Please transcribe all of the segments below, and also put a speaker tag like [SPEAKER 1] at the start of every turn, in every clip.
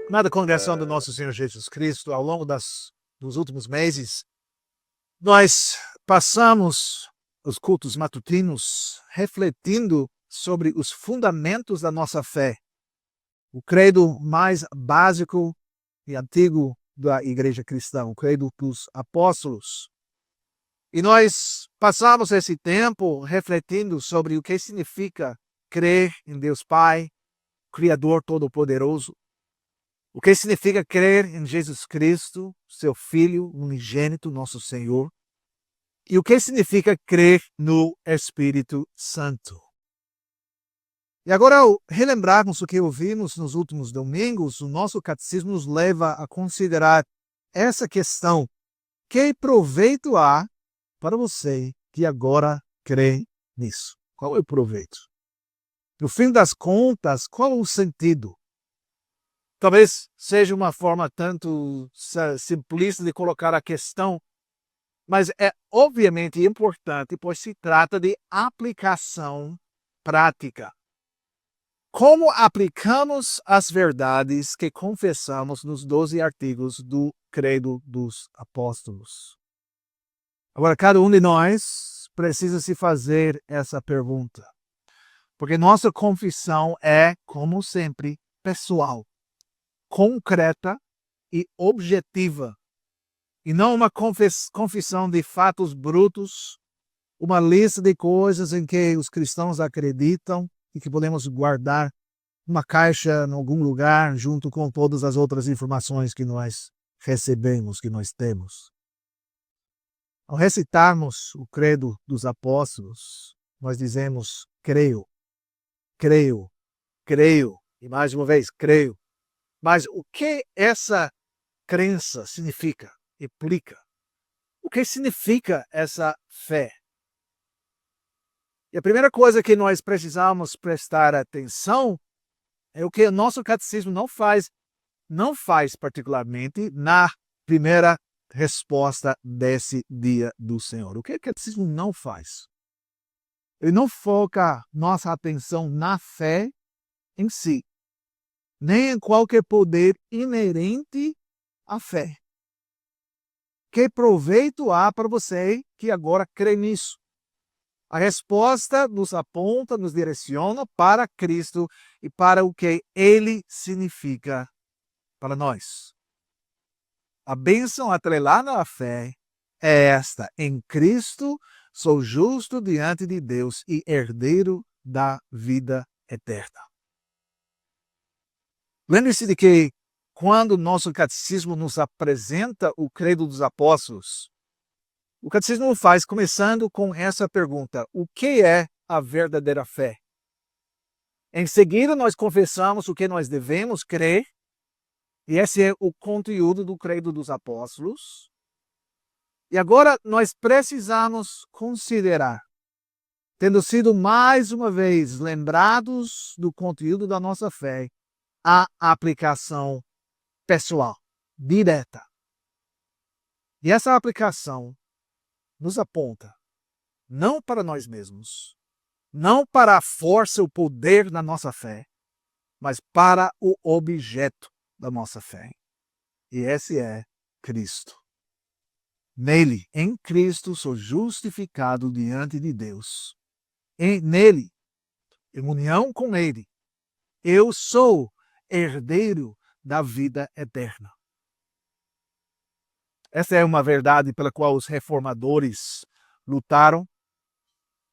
[SPEAKER 1] Amada congregação do nosso Senhor Jesus Cristo, ao longo dos últimos meses, nós passamos os cultos matutinos refletindo sobre os fundamentos da nossa fé, o credo mais básico e antigo da igreja cristã, o credo dos apóstolos. E nós passamos esse tempo refletindo sobre o que significa crer em Deus Pai, Criador Todo-Poderoso, o que significa crer em Jesus Cristo, seu Filho unigênito, nosso Senhor, e o que significa crer no Espírito Santo. E agora, ao relembrarmos o que ouvimos nos últimos domingos, o nosso catecismo nos leva a considerar essa questão: que proveito há para você que agora crê nisso? Qual é o proveito? No fim das contas, qual é o sentido? Talvez seja uma forma tanto simplista de colocar a questão, mas é obviamente importante, pois se trata de aplicação prática. Como aplicamos as verdades que confessamos nos 12 artigos do Credo dos Apóstolos? Agora, cada um de nós precisa se fazer essa pergunta, porque nossa confissão é, como sempre, pessoal, concreta e objetiva, e não uma confissão de fatos brutos, uma lista de coisas em que os cristãos acreditam e que podemos guardar numa caixa em algum lugar junto com todas as outras informações que nós recebemos, que nós temos. Ao recitarmos o credo dos apóstolos, nós dizemos creio, creio, creio, e mais uma vez creio. Mas o que essa crença significa, implica? O que significa essa fé? E a primeira coisa que nós precisamos prestar atenção é o que o nosso catecismo não faz particularmente na primeira resposta desse dia do Senhor. O que o catecismo não faz? Ele não foca nossa atenção na fé em si, nem em qualquer poder inerente à fé. Que proveito há para você que agora crê nisso? A resposta nos aponta, nos direciona para Cristo e para o que Ele significa para nós. A bênção atrelada à fé é esta: em Cristo sou justo diante de Deus e herdeiro da vida eterna. Lembre-se de que quando o nosso catecismo nos apresenta o credo dos apóstolos, o catecismo faz começando com essa pergunta: o que é a verdadeira fé? Em seguida, nós confessamos o que nós devemos crer, e esse é o conteúdo do credo dos apóstolos. E agora nós precisamos considerar, tendo sido mais uma vez lembrados do conteúdo da nossa fé, a aplicação pessoal, direta. E essa aplicação nos aponta não para nós mesmos, não para a força, o poder da nossa fé, mas para o objeto da nossa fé. E esse é Cristo. Nele, em Cristo, sou justificado diante de Deus. Nele, em união com Ele, eu sou herdeiro da vida eterna. Essa é uma verdade pela qual os reformadores lutaram,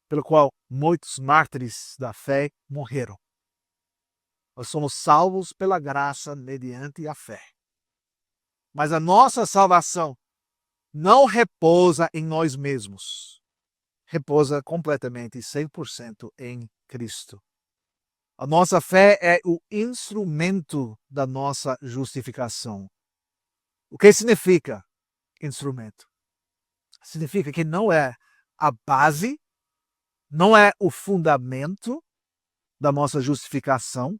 [SPEAKER 1] pela qual muitos mártires da fé morreram. Nós somos salvos pela graça mediante a fé. Mas a nossa salvação não repousa em nós mesmos. Repousa completamente, 100% em Cristo. A nossa fé é o instrumento da nossa justificação. O que significa instrumento? Significa que não é a base, não é o fundamento da nossa justificação.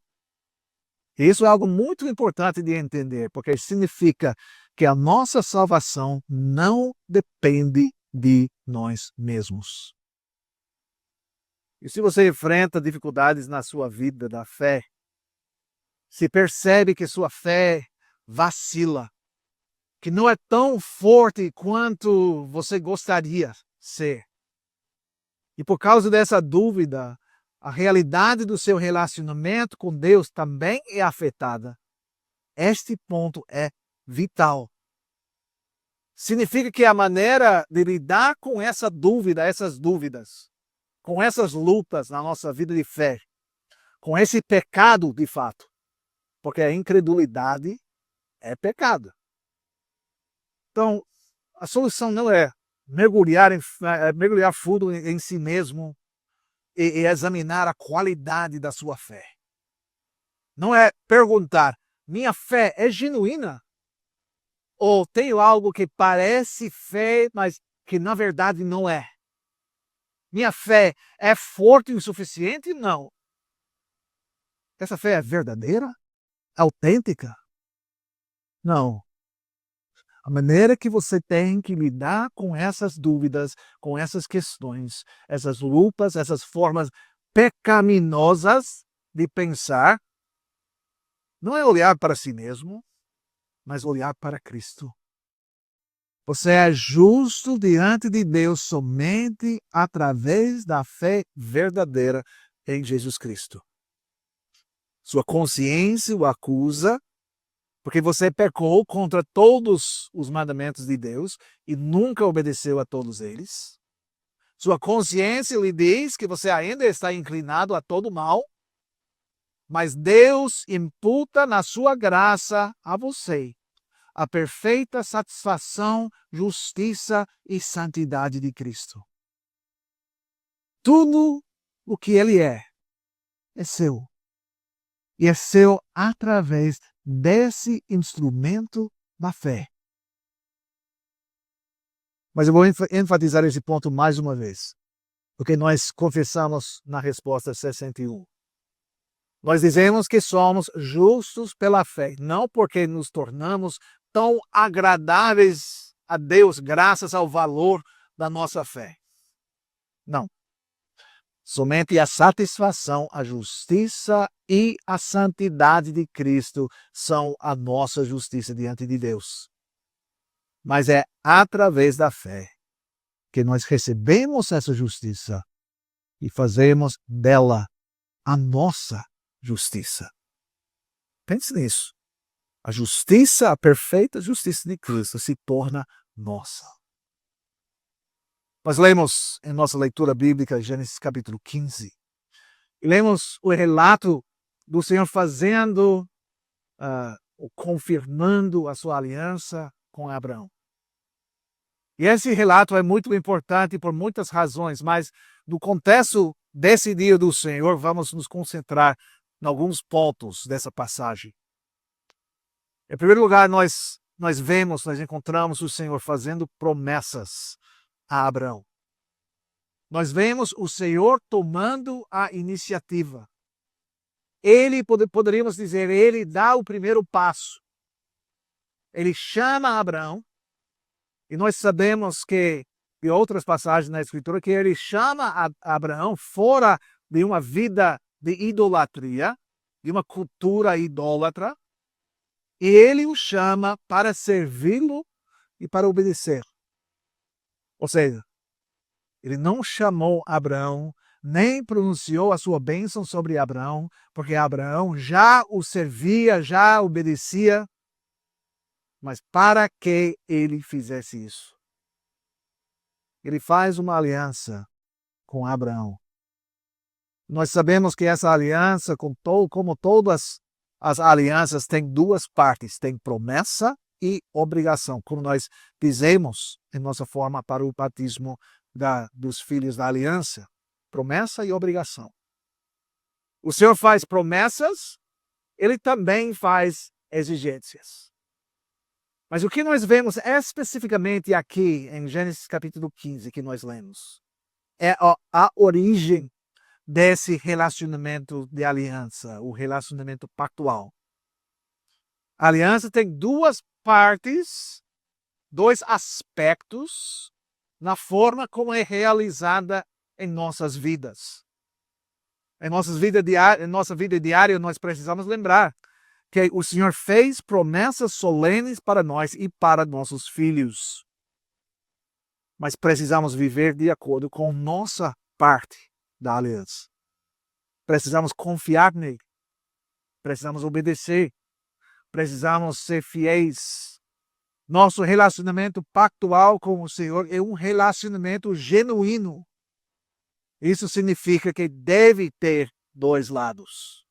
[SPEAKER 1] E isso é algo muito importante de entender, porque significa que a nossa salvação não depende de nós mesmos. E se você enfrenta dificuldades na sua vida da fé, se percebe que sua fé vacila, que não é tão forte quanto você gostaria ser. E por causa dessa dúvida, a realidade do seu relacionamento com Deus também é afetada. Este ponto é vital. Significa que a maneira de lidar com essa dúvida, essas dúvidas, com essas lutas na nossa vida de fé, com esse pecado de fato, porque a incredulidade é pecado. Então, a solução não é mergulhar fundo em si mesmo e examinar a qualidade da sua fé. Não é perguntar, minha fé é genuína? Ou tenho algo que parece fé, mas que na verdade não é? Minha fé é forte o suficiente? Não. Essa fé é verdadeira? Autêntica? Não. A maneira que você tem que lidar com essas dúvidas, com essas questões, essas lutas, essas formas pecaminosas de pensar, não é olhar para si mesmo, mas olhar para Cristo. Você é justo diante de Deus somente através da fé verdadeira em Jesus Cristo. Sua consciência o acusa, porque você pecou contra todos os mandamentos de Deus e nunca obedeceu a todos eles. Sua consciência lhe diz que você ainda está inclinado a todo mal, mas Deus imputa na sua graça a você a perfeita satisfação, justiça e santidade de Cristo. Tudo o que Ele é seu. E é seu através desse instrumento da fé. Mas eu vou enfatizar esse ponto mais uma vez, porque nós confessamos na resposta 61. Nós dizemos que somos justos pela fé, não porque nos tornamos tão agradáveis a Deus graças ao valor da nossa fé. Não. Somente a satisfação, a justiça e a santidade de Cristo são a nossa justiça diante de Deus. Mas é através da fé que nós recebemos essa justiça e fazemos dela a nossa justiça. Pense nisso. A justiça, a perfeita justiça de Cristo se torna nossa. Nós lemos em nossa leitura bíblica Gênesis capítulo 15. E lemos o relato do Senhor fazendo, confirmando a sua aliança com Abraão. E esse relato é muito importante por muitas razões, mas no contexto desse dia do Senhor, vamos nos concentrar em alguns pontos dessa passagem. Em primeiro lugar, nós encontramos o Senhor fazendo promessas a Abraão. Nós vemos o Senhor tomando a iniciativa. Ele, poderíamos dizer, ele dá o primeiro passo. Ele chama Abraão, e nós sabemos que, de outras passagens na Escritura, que ele chama Abraão fora de uma vida de idolatria, de uma cultura idólatra, e ele o chama para servi-lo e para obedecer. Ou seja, ele não chamou Abraão, nem pronunciou a sua bênção sobre Abraão, porque Abraão já o servia, já obedecia, mas para que ele fizesse isso? Ele faz uma aliança com Abraão. Nós sabemos que essa aliança, como todas as alianças, tem duas partes, tem promessa e obrigação, como nós dizemos em nossa forma para o batismo dos filhos da aliança, promessa e obrigação. O Senhor faz promessas, ele também faz exigências. Mas o que nós vemos especificamente aqui em Gênesis capítulo 15 que nós lemos é a origem desse relacionamento de aliança, o relacionamento pactual. A aliança tem duas partes, dois aspectos na forma como é realizada em nossas vidas. Em nossa vida diária, nós precisamos lembrar que o Senhor fez promessas solenes para nós e para nossos filhos. Mas precisamos viver de acordo com nossa parte da aliança. Precisamos confiar nele. Precisamos obedecer. Precisamos ser fiéis. Nosso relacionamento pactual com o Senhor é um relacionamento genuíno. Isso significa que deve ter dois lados.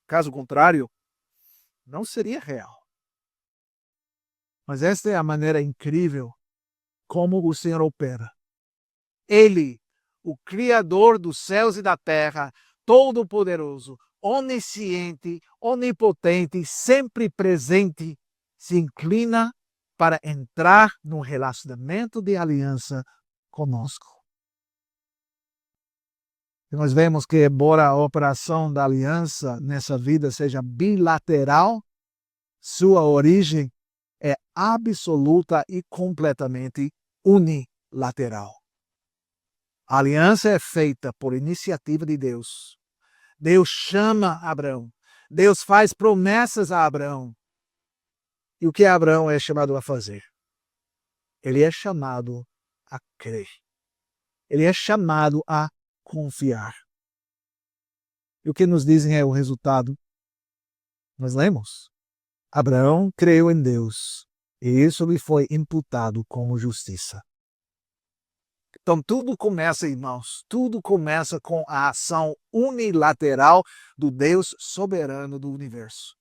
[SPEAKER 1] Caso contrário, não seria real. Mas esta é a maneira incrível como o Senhor opera. Ele, o Criador dos céus e da terra, todo-poderoso, onisciente, onipotente, sempre presente, se inclina para entrar num relacionamento de aliança conosco. E nós vemos que, embora a operação da aliança nessa vida seja bilateral, sua origem é absoluta e completamente unilateral. A aliança é feita por iniciativa de Deus. Deus chama Abraão. Deus faz promessas a Abraão. E o que Abraão é chamado a fazer? Ele é chamado a crer. Ele é chamado a confiar. E o que nos dizem é o resultado? Nós lemos. Abraão creu em Deus, e isso lhe foi imputado como justiça. Então tudo começa, irmãos, tudo começa com a ação unilateral do Deus soberano do universo.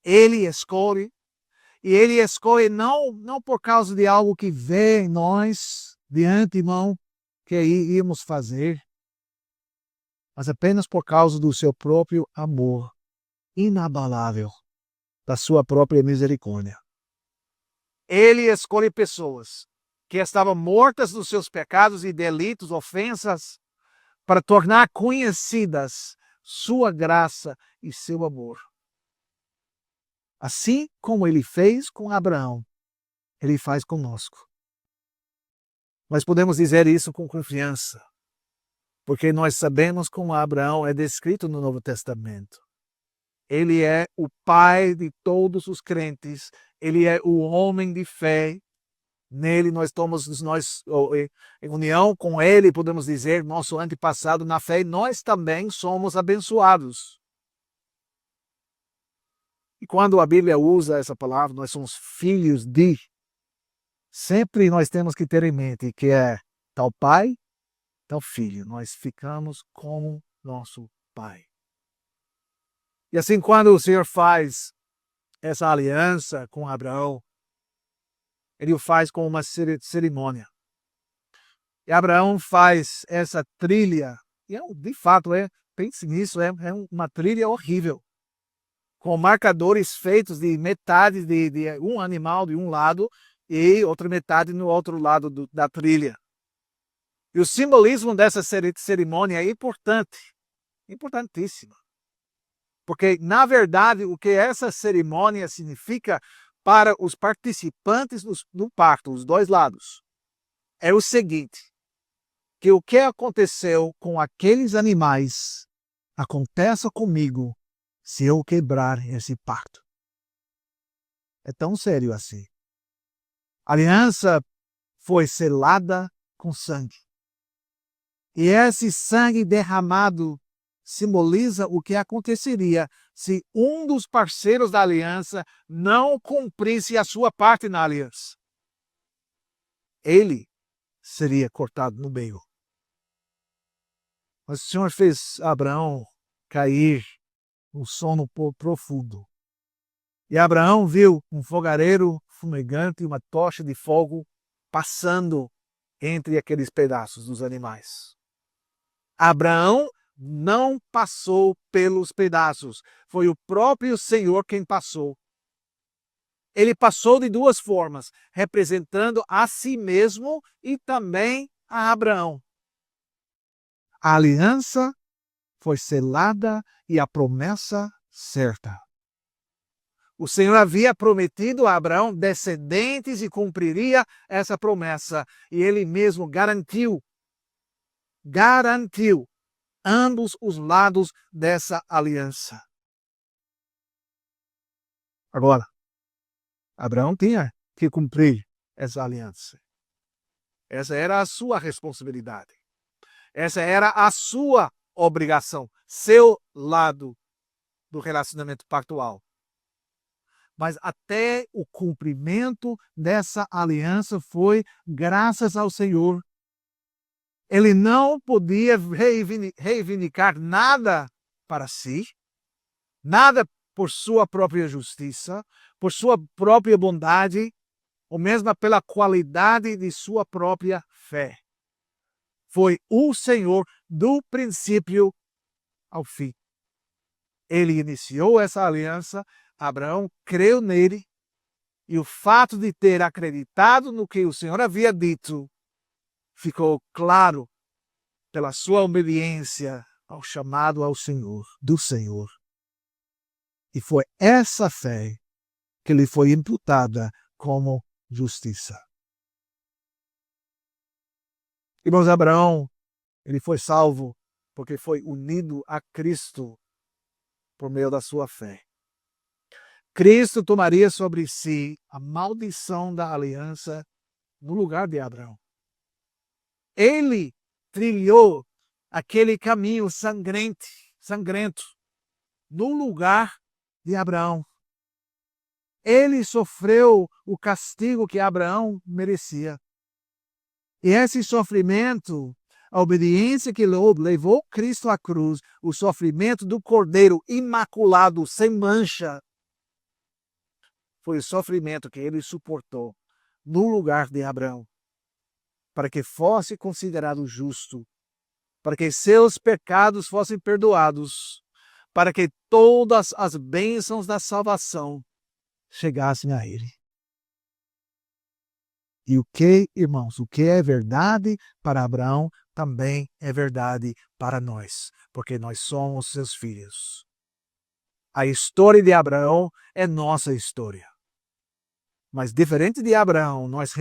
[SPEAKER 1] Ele escolhe, e ele escolhe não por causa de algo que vê em nós de antemão que íamos fazer, mas apenas por causa do seu próprio amor inabalável, da sua própria misericórdia. Ele escolhe pessoas que estavam mortas dos seus pecados e delitos, ofensas, para tornar conhecidas sua graça e seu amor. Assim como ele fez com Abraão, ele faz conosco. Nós podemos dizer isso com confiança, porque nós sabemos como Abraão é descrito no Novo Testamento. Ele é o pai de todos os crentes, ele é o homem de fé. Nele nós em união com ele, podemos dizer, nosso antepassado na fé, nós também somos abençoados. E quando a Bíblia usa essa palavra, nós somos filhos de, sempre nós temos que ter em mente que é tal pai, tal filho. Nós ficamos como nosso pai. E assim, quando o Senhor faz essa aliança com Abraão, ele o faz com uma cerimônia. E Abraão faz essa trilha, e de fato, pense nisso, é uma trilha horrível, com marcadores feitos de metade de um animal de um lado e outra metade no outro lado da trilha. E o simbolismo dessa cerimônia é importante, importantíssimo. Porque, na verdade, o que essa cerimônia significa para os participantes do pacto, os dois lados, é o seguinte, que o que aconteceu com aqueles animais aconteça comigo se eu quebrar esse pacto. É tão sério assim. A aliança foi selada com sangue. E esse sangue derramado simboliza o que aconteceria se um dos parceiros da aliança não cumprisse a sua parte na aliança. Ele seria cortado no meio. Mas o Senhor fez Abraão cair no sono profundo. E Abraão viu um fogareiro fumegante e uma tocha de fogo passando entre aqueles pedaços dos animais. Abraão não passou pelos pedaços. Foi o próprio Senhor quem passou. Ele passou de duas formas, representando a si mesmo e também a Abraão. A aliança foi selada e a promessa certa. O Senhor havia prometido a Abraão descendentes e cumpriria essa promessa. E ele mesmo garantiu ambos os lados dessa aliança. Agora, Abraão tinha que cumprir essa aliança. Essa era a sua responsabilidade. Essa era a sua obrigação, seu lado do relacionamento pactual. Mas até o cumprimento dessa aliança foi graças ao Senhor. Ele não podia reivindicar nada para si, nada por sua própria justiça, por sua própria bondade, ou mesmo pela qualidade de sua própria fé. Foi o Senhor do princípio ao fim. Ele iniciou essa aliança, Abraão creu nele, e o fato de ter acreditado no que o Senhor havia dito ficou claro pela sua obediência ao chamado ao Senhor, do Senhor. E foi essa fé que lhe foi imputada como justiça. Irmãos, Abraão, ele foi salvo porque foi unido a Cristo por meio da sua fé. Cristo tomaria sobre si a maldição da aliança no lugar de Abraão. Ele trilhou aquele caminho sangrento no lugar de Abraão. Ele sofreu o castigo que Abraão merecia. E esse sofrimento, a obediência que levou Cristo à cruz, o sofrimento do Cordeiro imaculado, sem mancha, foi o sofrimento que ele suportou no lugar de Abraão, para que fosse considerado justo, para que seus pecados fossem perdoados, para que todas as bênçãos da salvação chegassem a ele. E o que, irmãos, o que é verdade para Abraão também é verdade para nós, porque nós somos seus filhos. A história de Abraão é nossa história. Mas diferente de Abraão, nós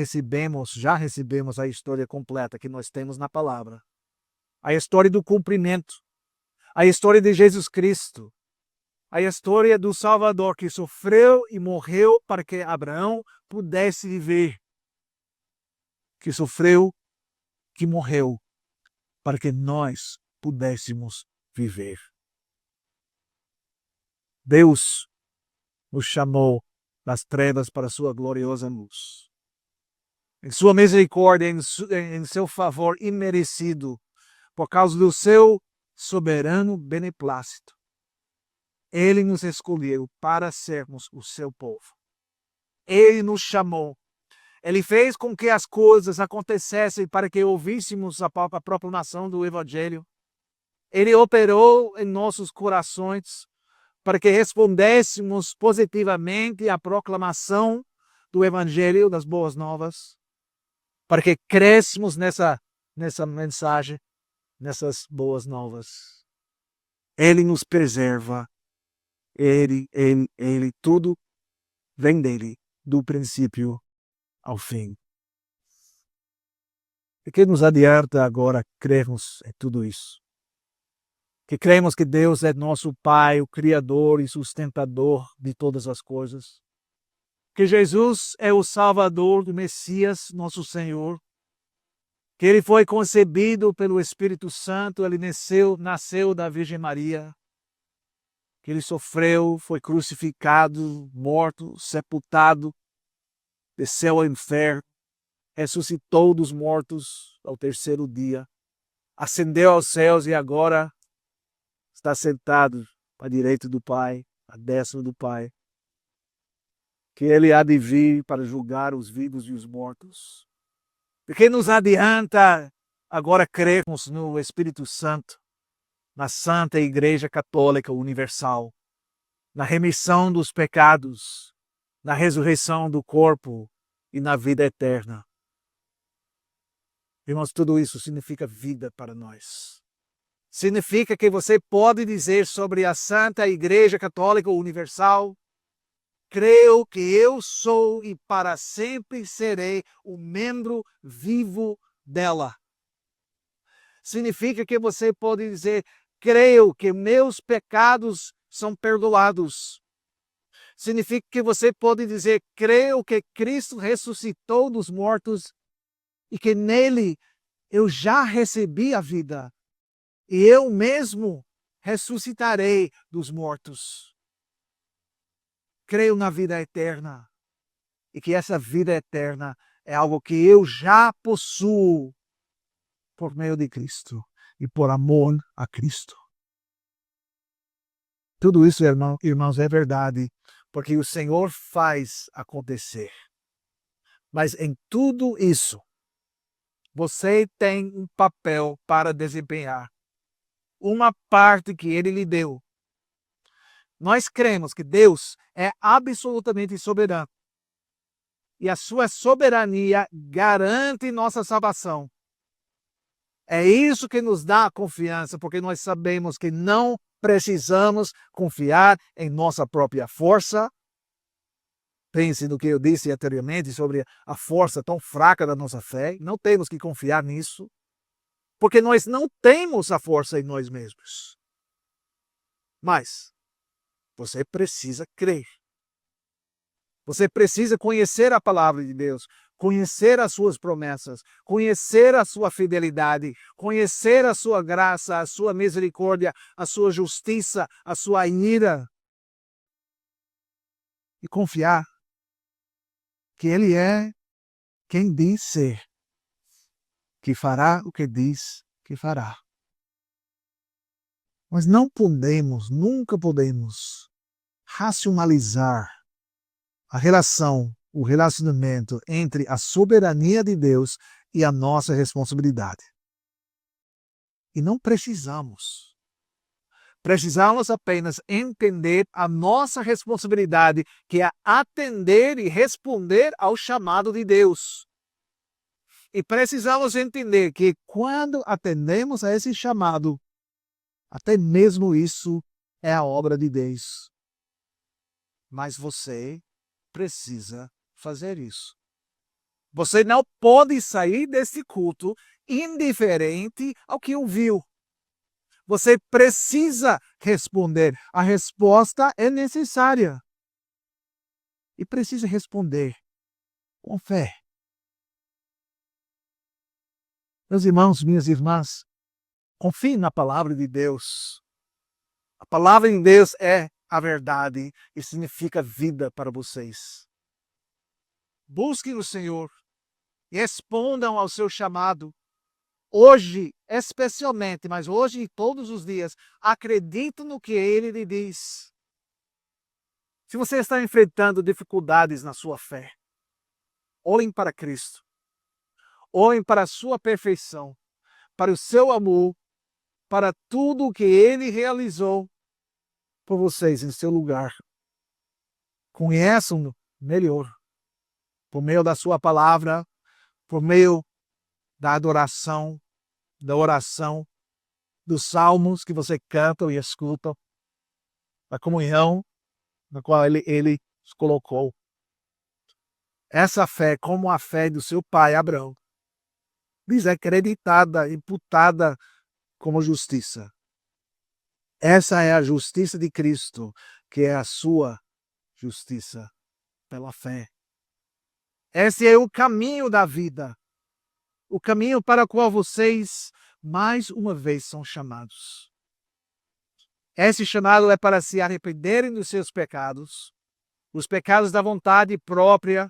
[SPEAKER 1] já recebemos a história completa que nós temos na palavra. A história do cumprimento, a história de Jesus Cristo, a história do Salvador que sofreu e morreu para que Abraão pudesse viver. Que sofreu, que morreu, para que nós pudéssemos viver. Deus nos chamou das trevas para a sua gloriosa luz. Em sua misericórdia, em seu favor imerecido, por causa do seu soberano beneplácito, Ele nos escolheu para sermos o seu povo. Ele nos chamou. Ele fez com que as coisas acontecessem para que ouvíssemos a proclamação do Evangelho. Ele operou em nossos corações para que respondêssemos positivamente à proclamação do Evangelho, das boas novas, para que crescemos nessa mensagem, nessas boas novas. Ele nos preserva. Ele, tudo vem dele, do princípio ao fim. E que nos adianta agora crermos em tudo isso? Que cremos que Deus é nosso Pai, o Criador e sustentador de todas as coisas. Que Jesus é o Salvador do Messias, nosso Senhor. Que Ele foi concebido pelo Espírito Santo, Ele nasceu da Virgem Maria. Que Ele sofreu, foi crucificado, morto, sepultado, desceu ao inferno, ressuscitou dos mortos ao terceiro dia, ascendeu aos céus e agora está sentado à direita do Pai, à destra do Pai. Que Ele há de vir para julgar os vivos e os mortos. De que nos adianta agora crermos no Espírito Santo, na Santa Igreja Católica Universal, na remissão dos pecados, na ressurreição do corpo e na vida eterna. Irmãos, tudo isso significa vida para nós. Significa que você pode dizer sobre a Santa Igreja Católica Universal: creio que eu sou e para sempre serei um membro vivo dela. Significa que você pode dizer: creio que meus pecados são perdoados. significa que você pode dizer: creio que Cristo ressuscitou dos mortos e que nele eu já recebi a vida e eu mesmo ressuscitarei dos mortos. Creio na vida eterna e que essa vida eterna é algo que eu já possuo por meio de Cristo e por amor a Cristo. Tudo isso, irmãos, é verdade, porque o Senhor faz acontecer. Mas em tudo isso, você tem um papel para desempenhar. Uma parte que Ele lhe deu. Nós cremos que Deus é absolutamente soberano. E a sua soberania garante nossa salvação. É isso que nos dá confiança, porque nós sabemos que não precisamos confiar em nossa própria força. Pense no que eu disse anteriormente sobre a força tão fraca da nossa fé. Não temos que confiar nisso, porque nós não temos a força em nós mesmos. Mas você precisa crer. Você precisa conhecer a palavra de Deus, conhecer as suas promessas, conhecer a sua fidelidade, conhecer a sua graça, a sua misericórdia, a sua justiça, a sua ira. E confiar que Ele é quem diz ser, que fará o que diz que fará. Mas não podemos, nunca podemos racionalizar a relação, o relacionamento entre a soberania de Deus e a nossa responsabilidade. E não precisamos. Precisamos apenas entender a nossa responsabilidade, que é atender e responder ao chamado de Deus. E precisamos entender que quando atendemos a esse chamado, até mesmo isso é a obra de Deus. Mas você precisa fazer isso. Você não pode sair desse culto indiferente ao que ouviu. Você precisa responder. A resposta é necessária. E precisa responder com fé. Meus irmãos, minhas irmãs, confie na palavra de Deus. A palavra de Deus é a verdade e significa vida para vocês. Busquem o Senhor e respondam ao seu chamado. Hoje, especialmente, mas hoje e todos os dias, acredite no que Ele lhe diz. Se você está enfrentando dificuldades na sua fé, olhem para Cristo. Olhem para a sua perfeição, para o seu amor, para tudo o que Ele realizou por vocês em seu lugar. Conheçam-no melhor, por meio da sua palavra, por meio da adoração, da oração, dos salmos que você canta e escuta, da comunhão na qual ele os colocou. Essa fé, como a fé do seu pai Abraão, lhes é acreditada, imputada como justiça. Essa é a justiça de Cristo, que é a sua justiça pela fé. Esse é o caminho da vida, o caminho para o qual vocês, mais uma vez, são chamados. Esse chamado é para se arrependerem dos seus pecados, os pecados da vontade própria,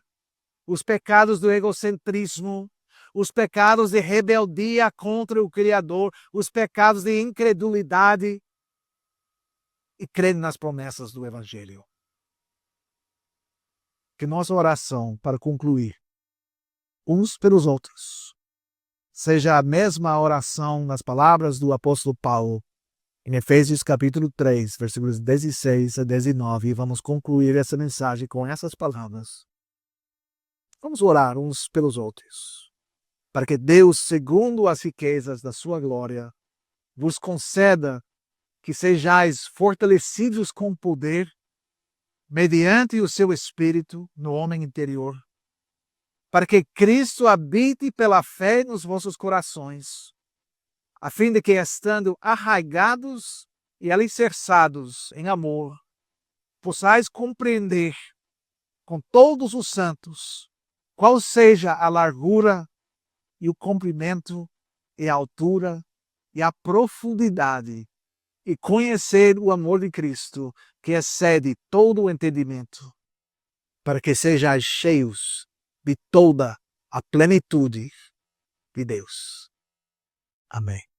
[SPEAKER 1] os pecados do egocentrismo, os pecados de rebeldia contra o Criador, os pecados de incredulidade, e crer nas promessas do Evangelho. Que nossa oração, para concluir, uns pelos outros, seja a mesma oração nas palavras do apóstolo Paulo, em Efésios capítulo 3, versículos 16 a 19, e vamos concluir essa mensagem com essas palavras. Vamos orar uns pelos outros, para que Deus, segundo as riquezas da sua glória, vos conceda que sejais fortalecidos com poder, mediante o seu Espírito no homem interior, para que Cristo habite pela fé nos vossos corações, a fim de que, estando arraigados e alicerçados em amor, possais compreender com todos os santos qual seja a largura e o comprimento e a altura e a profundidade, e conhecer o amor de Cristo, que excede todo o entendimento, para que sejais cheios de toda a plenitude de Deus. Amém.